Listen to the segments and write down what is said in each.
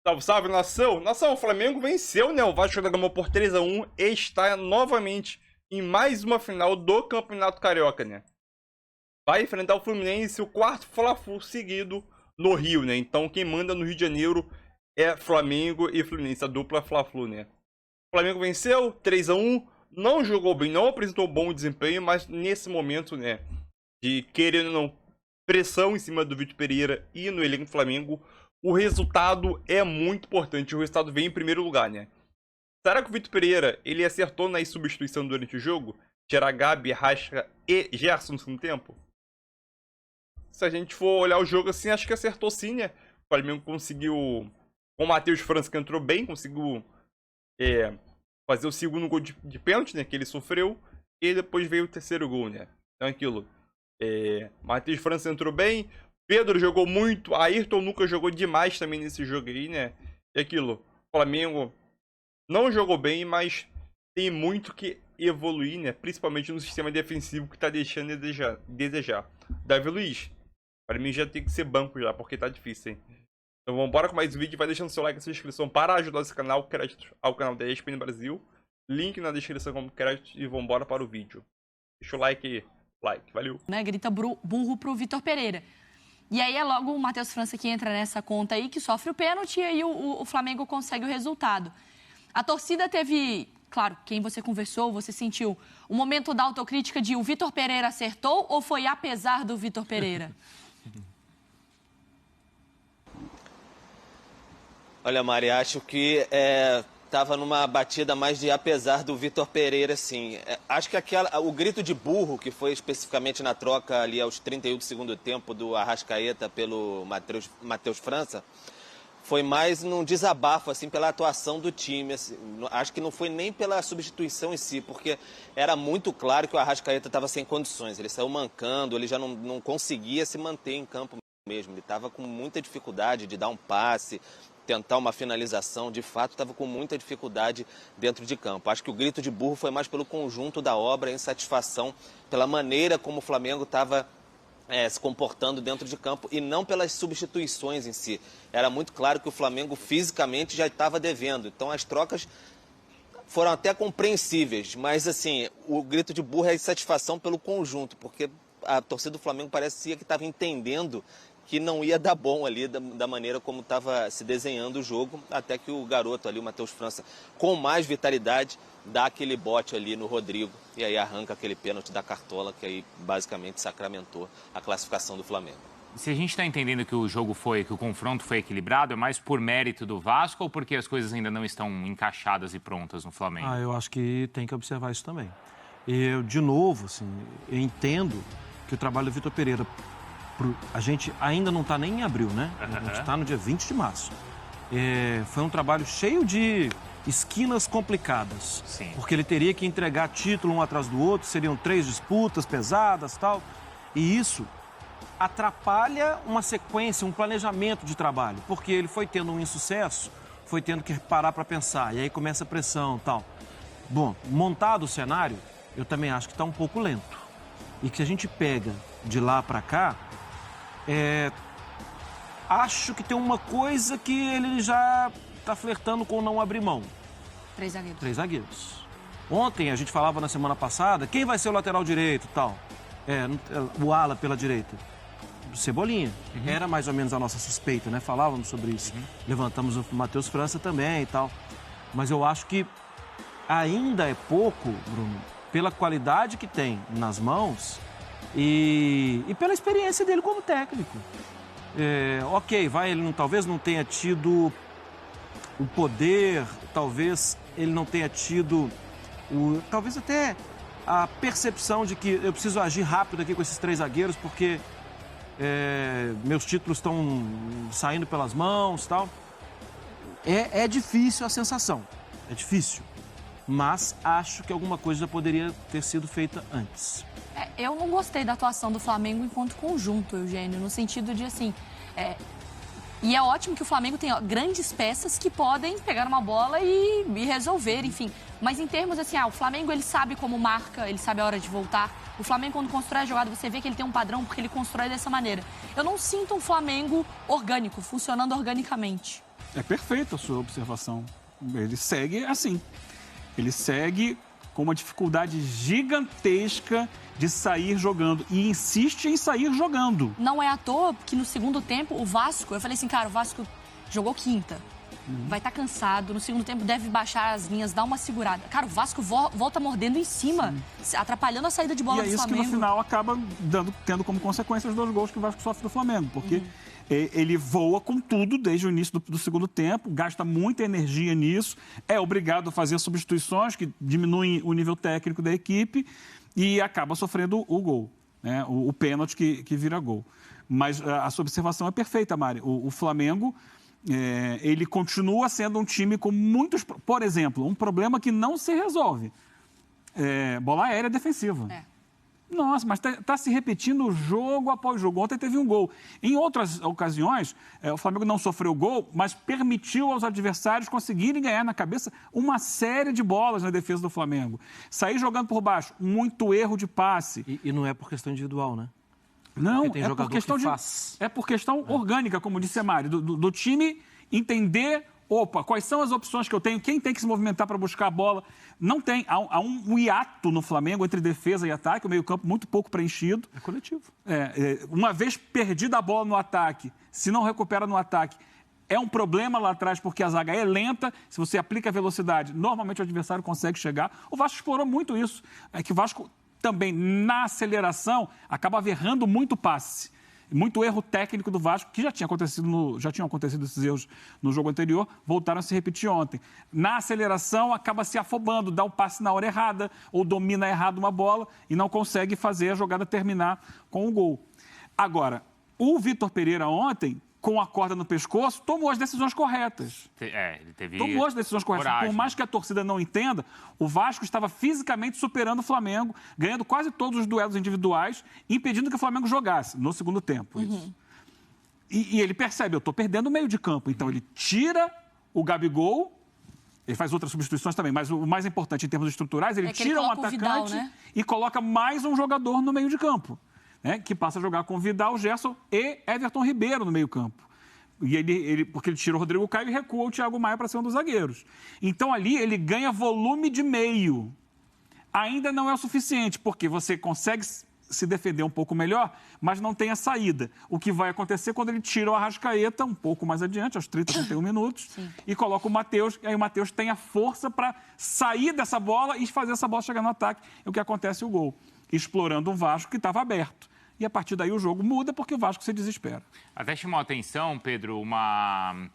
Salve, salve, nação! Nação, o Flamengo venceu, né? O Vasco da Gama por 3-1 e está novamente em mais uma final do Campeonato Carioca, né? Vai enfrentar o Fluminense, o quarto Fla-Flu seguido no Rio, né? Então quem manda no Rio de Janeiro é Flamengo e Fluminense, a dupla Fla-Flu, né? O Flamengo venceu 3-1, não jogou bem, não apresentou bom desempenho, mas nesse momento, né? De querendo ou não, pressão em cima do Vitor Pereira e no elenco do Flamengo, o resultado é muito importante. O resultado vem em primeiro lugar, né? Será que o Vitor Pereira ele acertou na substituição durante o jogo? Tirar Gabi, Rasca e Gerson no segundo tempo? Se a gente for olhar o jogo assim, acho que acertou sim, né? O Flamengo conseguiu, com o Matheus França que entrou bem, conseguiu fazer o segundo gol de pênalti, né? Que ele sofreu. E depois veio o terceiro gol, né? Então aquilo. Matheus França entrou bem. Pedro jogou muito. Ayrton nunca jogou demais também nesse jogo aí, né? E aquilo. O Flamengo não jogou bem, mas tem muito que evoluir, né? Principalmente no sistema defensivo que tá deixando a desejar. Davi Luiz, para mim já tem que ser banco já, porque tá difícil, hein? Então vamos embora com mais um vídeo. Vai deixando seu like e sua inscrição para ajudar esse canal, crédito ao canal da ESPN Brasil. Link na descrição como crédito e vamos embora para o vídeo. Deixa o like aí. Valeu. Né, grita burro pro Vitor Pereira. E aí é logo o Matheus França que entra nessa conta aí, que sofre o pênalti, e aí o Flamengo consegue o resultado. A torcida teve, claro, quem você conversou, você sentiu um momento da autocrítica de o Vitor Pereira acertou ou foi apesar do Vitor Pereira? Olha, Mari, acho que estava numa batida mais de apesar do Vitor Pereira, sim. Acho que o grito de burro, que foi especificamente na troca ali aos 31 do segundo tempo do Arrascaeta pelo Matheus França, foi mais num desabafo, assim, pela atuação do time. Assim. Acho que não foi nem pela substituição em si, porque era muito claro que o Arrascaeta estava sem condições. Ele saiu mancando, ele já não conseguia se manter em campo mesmo. Ele estava com muita dificuldade de dar um passe, tentar uma finalização, de fato estava com muita dificuldade dentro de campo. Acho que o grito de burro foi mais pelo conjunto da obra, a insatisfação pela maneira como o Flamengo estava se comportando dentro de campo e não pelas substituições em si. Era muito claro que o Flamengo fisicamente já estava devendo, então as trocas foram até compreensíveis, mas assim, o grito de burro é a insatisfação pelo conjunto, porque a torcida do Flamengo parecia que estava entendendo que não ia dar bom ali da maneira como estava se desenhando o jogo, até que o garoto ali, o Matheus França, com mais vitalidade, dá aquele bote ali no Rodrigo e aí arranca aquele pênalti da Cartola, que aí basicamente sacramentou a classificação do Flamengo. Se a gente está entendendo que que o confronto foi equilibrado, é mais por mérito do Vasco ou porque as coisas ainda não estão encaixadas e prontas no Flamengo? Eu acho que tem que observar isso também. Eu, de novo, assim, eu entendo que o trabalho do Vitor Pereira, a gente ainda não está nem em abril, né? A gente está no dia 20 de março. Foi um trabalho cheio de esquinas complicadas. Sim. Porque ele teria que entregar título um atrás do outro, seriam 3 disputas pesadas e tal. E isso atrapalha uma sequência, um planejamento de trabalho. Porque ele foi tendo um insucesso, foi tendo que parar para pensar. E aí começa a pressão e tal. Bom, montado o cenário, eu também acho que está um pouco lento. E que a gente pega de lá para cá, acho que tem uma coisa que ele já está flertando com não abrir mão. 3 zagueiros. 3 zagueiros. Ontem a gente falava na semana passada, quem vai ser o lateral direito e tal? O ala pela direita. Cebolinha. Era mais ou menos a nossa suspeita, né? Falávamos sobre isso. Levantamos o Matheus França também e tal. Mas eu acho que ainda é pouco, Bruno, pela qualidade que tem nas mãos e pela experiência dele como técnico. Ele talvez não tenha tido o poder, talvez ele não tenha tido talvez até a percepção de que eu preciso agir rápido aqui com esses 3 zagueiros porque meus títulos estão saindo pelas mãos e tal. É difícil a sensação, é difícil. Mas acho que alguma coisa já poderia ter sido feita antes. Eu não gostei da atuação do Flamengo enquanto conjunto, Eugênio, no sentido de assim... E é ótimo que o Flamengo tem grandes peças que podem pegar uma bola e resolver, enfim. Mas em termos assim, o Flamengo ele sabe como marca, ele sabe a hora de voltar. O Flamengo, quando constrói a jogada, você vê que ele tem um padrão porque ele constrói dessa maneira. Eu não sinto um Flamengo orgânico, funcionando organicamente. É perfeita a sua observação. Ele segue assim. Ele segue com uma dificuldade gigantesca de sair jogando. E insiste em sair jogando. Não é à toa que no segundo tempo o Vasco... Eu falei assim, cara, o Vasco jogou quinta. Vai estar cansado. No segundo tempo deve baixar as linhas, dar uma segurada. Cara, o Vasco volta mordendo em cima, atrapalhando a saída de bola do Flamengo. E é isso que no final acaba tendo como consequência os 2 gols que o Vasco sofre do Flamengo. Porque ele voa com tudo desde o início do segundo tempo, gasta muita energia nisso, é obrigado a fazer substituições que diminuem o nível técnico da equipe e acaba sofrendo o gol, né? O pênalti que vira gol. Mas a sua observação é perfeita, Mari. O Flamengo, ele continua sendo um time com muitos... Por exemplo, um problema que não se resolve. Bola aérea defensiva. Nossa, mas está se repetindo jogo após jogo. Ontem teve um gol. Em outras ocasiões, o Flamengo não sofreu gol, mas permitiu aos adversários conseguirem ganhar na cabeça uma série de bolas na defesa do Flamengo. Sair jogando por baixo, muito erro de passe. E não é por questão individual, né? Não, tem é por questão é por questão orgânica, como disse a Mari, do time entender, quais são as opções que eu tenho, quem tem que se movimentar para buscar a bola. Não tem, há um hiato no Flamengo entre defesa e ataque, o meio-campo muito pouco preenchido. É coletivo. Uma vez perdida a bola no ataque, se não recupera no ataque, é um problema lá atrás, porque a zaga é lenta, se você aplica a velocidade, normalmente o adversário consegue chegar. O Vasco explorou muito isso, que o Vasco também, na aceleração, acaba errando muito passe. Muito erro técnico do Vasco, que já tinham acontecido esses erros no jogo anterior, voltaram a se repetir ontem. Na aceleração, acaba se afobando, dá o passe na hora errada, ou domina errado uma bola e não consegue fazer a jogada terminar com o gol. Agora, o Vitor Pereira ontem, com a corda no pescoço, tomou as decisões corretas. Ele tomou as decisões corretas. Coragem. Por mais que a torcida não entenda, o Vasco estava fisicamente superando o Flamengo, ganhando quase todos os duelos individuais, impedindo que o Flamengo jogasse no segundo tempo. Isso. E ele percebe, eu estou perdendo o meio de campo. Então ele tira o Gabigol, ele faz outras substituições também, mas o mais importante em termos estruturais, ele tira um atacante Vidal, né? e coloca mais um jogador no meio de campo. Que passa a jogar com Vidal, Gerson e Everton Ribeiro no meio-campo. Porque ele tira o Rodrigo Caio e recua o Thiago Maia para ser um dos zagueiros. Então, ali, ele ganha volume de meio. Ainda não é o suficiente, porque você consegue se defender um pouco melhor, mas não tem a saída. O que vai acontecer quando ele tira o Arrascaeta um pouco mais adiante, aos 30, 31 minutos, e coloca o Matheus, e aí o Matheus tem a força para sair dessa bola e fazer essa bola chegar no ataque. E o que acontece é o gol, explorando um Vasco que estava aberto. E a partir daí o jogo muda porque o Vasco se desespera. Até chamou a atenção, Pedro, uma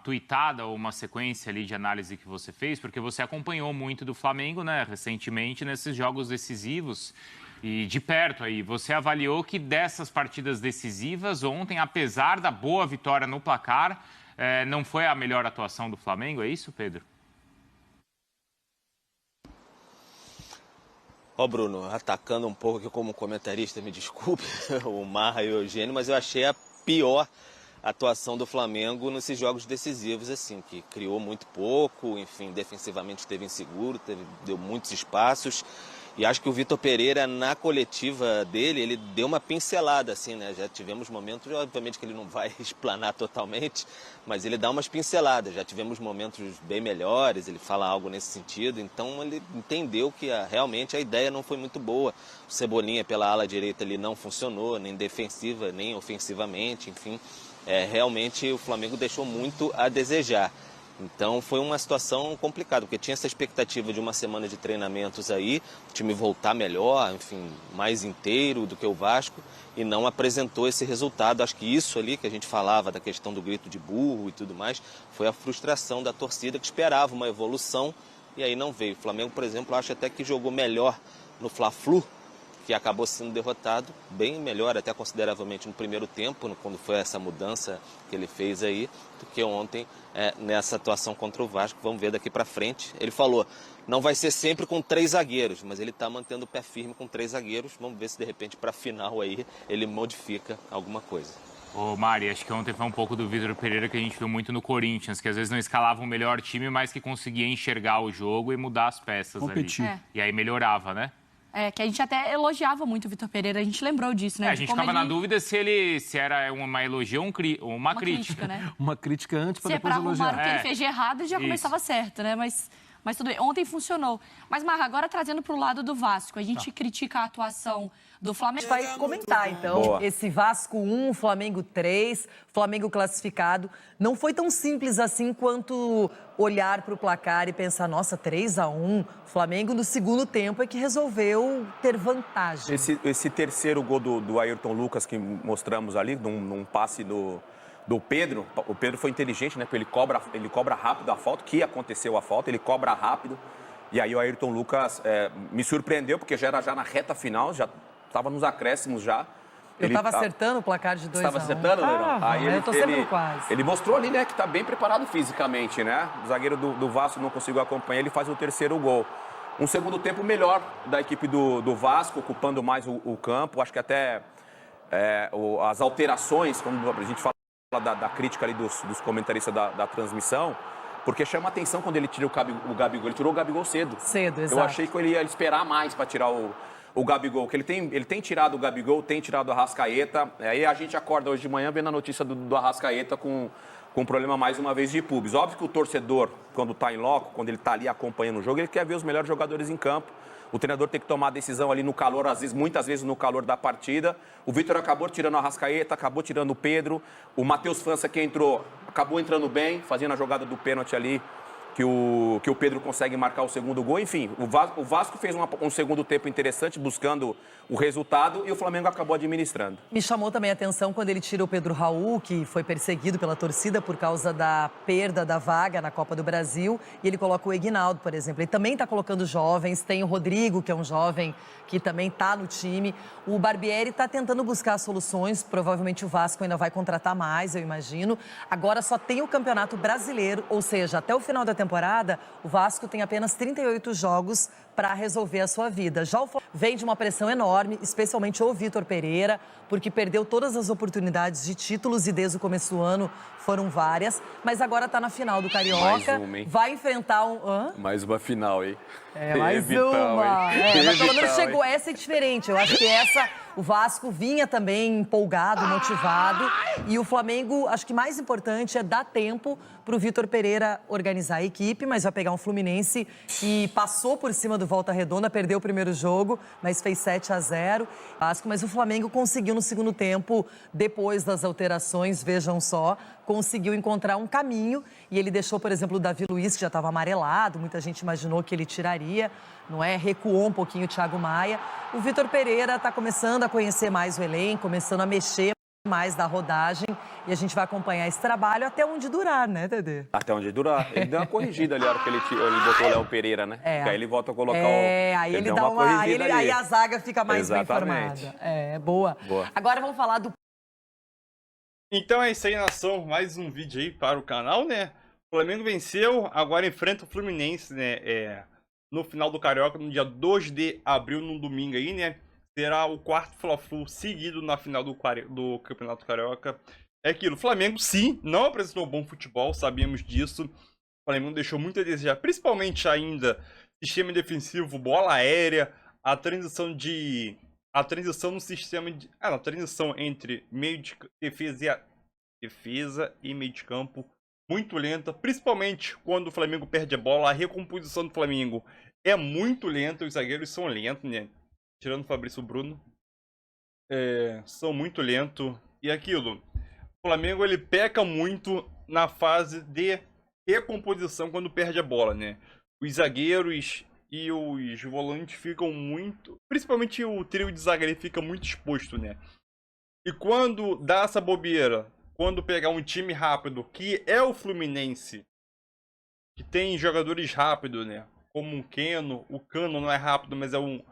tuitada ou uma sequência ali de análise que você fez, porque você acompanhou muito do Flamengo, né, recentemente nesses jogos decisivos e de perto aí. Você avaliou que dessas partidas decisivas ontem, apesar da boa vitória no placar, não foi a melhor atuação do Flamengo, é isso, Pedro? Bruno, atacando um pouco aqui como comentarista, me desculpe, o Marra e o Eugênio, mas eu achei a pior atuação do Flamengo nesses jogos decisivos, assim, que criou muito pouco, enfim, defensivamente esteve inseguro, deu muitos espaços. E acho que o Vitor Pereira, na coletiva dele, ele deu uma pincelada, assim, né? Já tivemos momentos, obviamente que ele não vai explanar totalmente, mas ele dá umas pinceladas. Já tivemos momentos bem melhores, ele fala algo nesse sentido. Então ele entendeu que realmente a ideia não foi muito boa. O Cebolinha pela ala direita ele não funcionou, nem defensiva, nem ofensivamente, enfim. Realmente o Flamengo deixou muito a desejar. Então foi uma situação complicada, porque tinha essa expectativa de uma semana de treinamentos aí, o time voltar melhor, enfim, mais inteiro do que o Vasco, e não apresentou esse resultado. Acho que isso ali que a gente falava da questão do grito de burro e tudo mais, foi a frustração da torcida que esperava uma evolução e aí não veio. O Flamengo, por exemplo, acho até que jogou melhor no Fla-Flu, que acabou sendo derrotado, bem melhor até consideravelmente no primeiro tempo, quando foi essa mudança que ele fez aí, do que ontem nessa atuação contra o Vasco. Vamos ver daqui para frente. Ele falou, não vai ser sempre com 3 zagueiros, mas ele está mantendo o pé firme com 3 zagueiros. Vamos ver se de repente para a final aí ele modifica alguma coisa. Ô Mari, acho que ontem foi um pouco do Vitor Pereira que a gente viu muito no Corinthians, que às vezes não escalava o melhor time, mas que conseguia enxergar o jogo e mudar as peças. Competir. Ali. E aí melhorava, né? Que a gente até elogiava muito o Vitor Pereira, a gente lembrou disso, né? A gente ficava na dúvida se era uma elogio ou uma crítica. Né? Uma crítica antes para Se depois elogiar. arrumar o que ele fez de errado, já começava certo, né? Mas tudo bem. Ontem funcionou. Mas, Marra, agora trazendo para o lado do Vasco, a gente critica a atuação do Flamengo. A gente vai comentar, então, esse Vasco 1, Flamengo 3, Flamengo classificado. Não foi tão simples assim quanto olhar para o placar e pensar, nossa, 3-1, Flamengo no segundo tempo é que resolveu ter vantagem. Esse terceiro gol do Ayrton Lucas que mostramos ali, num passe do Pedro, o Pedro foi inteligente, né? Porque ele cobra rápido a falta, que aconteceu a falta, ele cobra rápido. E aí o Ayrton Lucas me surpreendeu, porque já era na reta final, já estava nos acréscimos já. Eu estava acertando o placar de 2-1. Estava acertando, Leirão? Aí eu tô sempre quase. Ele mostrou ali, né, que está bem preparado fisicamente, né? O zagueiro do Vasco não conseguiu acompanhar, ele faz o terceiro gol. Um segundo tempo melhor da equipe do Vasco, ocupando mais o campo. Acho que até as alterações, quando a gente fala da crítica ali dos comentaristas da transmissão, porque chama a atenção quando ele tira o Gabigol. Ele tirou o Gabigol cedo. Cedo, exato. Eu achei que ele ia esperar mais para tirar o Gabigol, que ele tem tirado o Gabigol, tem tirado o Arrascaeta. Aí a gente acorda hoje de manhã vendo a notícia do Arrascaeta com um problema mais uma vez de pubis. Óbvio que o torcedor, quando está em loco, quando ele está ali acompanhando o jogo, ele quer ver os melhores jogadores em campo. O treinador tem que tomar a decisão ali no calor, muitas vezes no calor da partida. O Vitor acabou tirando o Arrascaeta, acabou tirando o Pedro. O Matheus França, que entrou, acabou entrando bem, fazendo a jogada do pênalti ali, que o Pedro consegue marcar o segundo gol. Enfim, o Vasco fez um segundo tempo interessante, buscando o resultado, e o Flamengo acabou administrando. Me chamou também a atenção quando ele tira o Pedro Raul, que foi perseguido pela torcida por causa da perda da vaga na Copa do Brasil, e ele coloca o Eguinaldo, por exemplo. Ele também está colocando jovens, tem o Rodrigo, que é um jovem que também está no time. O Barbieri está tentando buscar soluções, provavelmente o Vasco ainda vai contratar mais, eu imagino. Agora só tem o Campeonato Brasileiro, ou seja, até o final da temporada, o Vasco tem apenas 38 jogos para resolver a sua vida. Já o Flamengo vem de uma pressão enorme, especialmente o Vitor Pereira, porque perdeu todas as oportunidades de títulos e desde o começo do ano foram várias, mas agora está na final do Carioca. Mais uma, hein? Vai enfrentar Mais uma final, hein? Mais uma. Mas pelo menos chegou. Essa é diferente. Eu acho que o Vasco vinha também empolgado, motivado. E o Flamengo, acho que mais importante é dar tempo para o Vitor Pereira organizar a equipe, mas vai pegar um Fluminense que passou por cima do Volta Redonda, perdeu o primeiro jogo, mas fez 7-0. Mas o Flamengo conseguiu no segundo tempo, depois das alterações, vejam só, conseguiu encontrar um caminho e ele deixou, por exemplo, o Davi Luiz, que já estava amarelado, muita gente imaginou que ele tiraria, não é? Recuou um pouquinho o Thiago Maia. O Vitor Pereira está começando a conhecer mais o elenco, começando a mexer mais da rodagem e a gente vai acompanhar esse trabalho até onde durar, né, Dedê? Até onde durar. Ele deu uma corrigida ali, a hora que ele botou o Léo Pereira, né? Porque aí ele volta a colocar aí ele dá uma corrigida ali. Aí a zaga fica mais Exatamente. bem formada. Boa. Agora vamos falar do... Então é isso aí, nação. Mais um vídeo aí para o canal, né? O Flamengo venceu, agora enfrenta o Fluminense, né? No final do Carioca, no dia 2 de abril, no domingo aí, né? Será o quarto Fla-Flu seguido na final do Campeonato Carioca. É aquilo, o Flamengo sim, não apresentou bom futebol, sabíamos disso. O Flamengo deixou muito a desejar, principalmente ainda sistema defensivo, bola aérea, a transição no sistema de... a transição entre defesa e meio de campo muito lenta, principalmente quando o Flamengo perde a bola. A recomposição do Flamengo é muito lenta, os zagueiros são lentos, né? Tirando o Fabrício Bruno, são muito lentos. E aquilo, o Flamengo ele peca muito na fase de recomposição quando perde a bola, né? Os zagueiros e os volantes ficam muito... Principalmente o trio de zaga, ele fica muito exposto, né? E quando dá essa bobeira, quando pegar um time rápido, que é o Fluminense, que tem jogadores rápidos, né? Como o Cano não é rápido, mas é um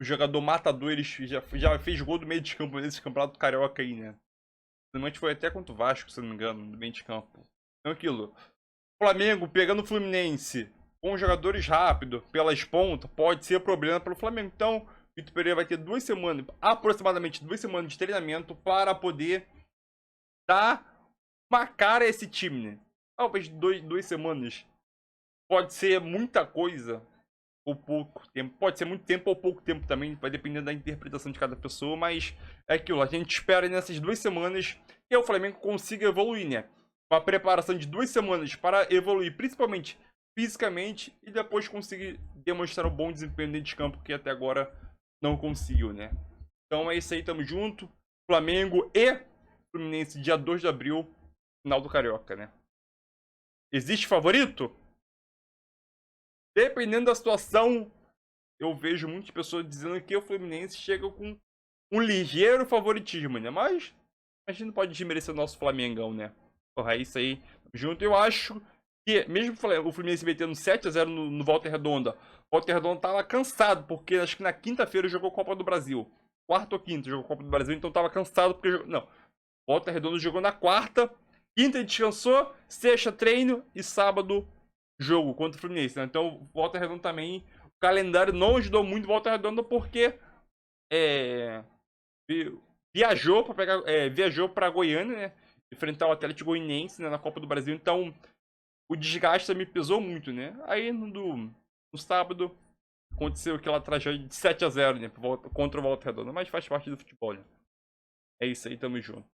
jogador matador, ele já fez gol do meio de campo nesse campeonato carioca aí, né? Finalmente foi até contra o Vasco, se não me engano, do meio de campo. Então aquilo. Flamengo pegando o Fluminense com jogadores rápidos pelas pontas, pode ser problema para o Flamengo. Então, o Vitor Pereira vai ter aproximadamente 2 semanas de treinamento para poder dar uma cara a esse time, né? Talvez 2 semanas. Pode ser muita coisa ou pouco tempo. Pode ser muito tempo ou pouco tempo também, vai depender da interpretação de cada pessoa, mas é aquilo, a gente espera nessas 2 semanas que o Flamengo consiga evoluir, né? Uma preparação de 2 semanas para evoluir, principalmente fisicamente, e depois conseguir demonstrar um bom desempenho dentro de campo, que até agora não conseguiu, né? Então é isso aí, tamo junto. Flamengo e Fluminense, dia 2 de abril, final do Carioca, né? Existe favorito? Dependendo da situação, eu vejo muitas pessoas dizendo que o Fluminense chega com um ligeiro favoritismo, né? Mas a gente não pode desmerecer o nosso Flamengão, né? Porra, é isso aí. Junto, eu acho que, mesmo o Fluminense metendo 7-0 no Volta Redonda, o Volta Redonda tava cansado, porque acho que na quinta-feira jogou Copa do Brasil. Quarta ou quinta jogou Copa do Brasil, então tava cansado porque... Não, Volta Redonda jogou na quarta, quinta descansou, sexta treino e sábado jogo contra o Fluminense, né? Então, Volta Redonda também, o calendário não ajudou muito Volta Redonda porque viajou para Goiânia, né? Enfrentar o Atlético Goianiense, né, na Copa do Brasil, então o desgaste me pesou muito, né? Aí no sábado aconteceu aquela tragédia de 7-0, né, contra o Volta Redonda, mas faz parte do futebol, né? É isso aí, tamo junto.